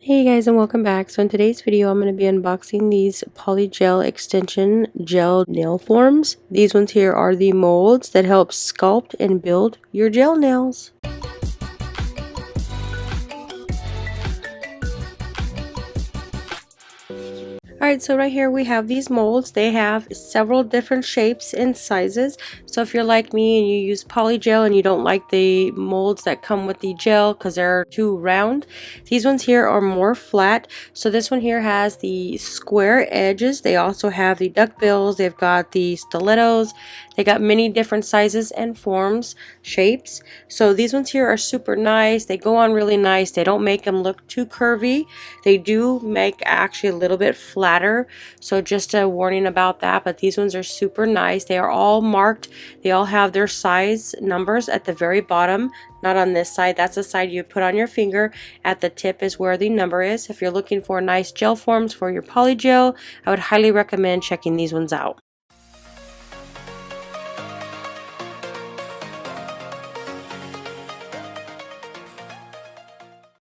Hey guys, and welcome back. So in today's video I'm going to be unboxing these polygel extension gel nail forms. These ones here are the molds that help sculpt and build your gel nails. Alright, so right here we have these molds. They have several different shapes and sizes. So if you're like me and you use polygel and you don't like the molds that come with the gel because they're too round, these ones here are more flat. So this one here has the square edges. They also have the duck bills. They've got the stilettos. They got many different sizes and forms, shapes. So these ones here are super nice. They go on really nice. They don't make them look too curvy. They do make actually a little bit flatter, so just a warning about that. But these ones are super nice. They are all marked. They all have their size numbers at the very bottom, not on this side. That's the side you put on your finger. At the tip is where the number is. If you're looking for nice gel forms for your polygel, I would highly recommend checking these ones out.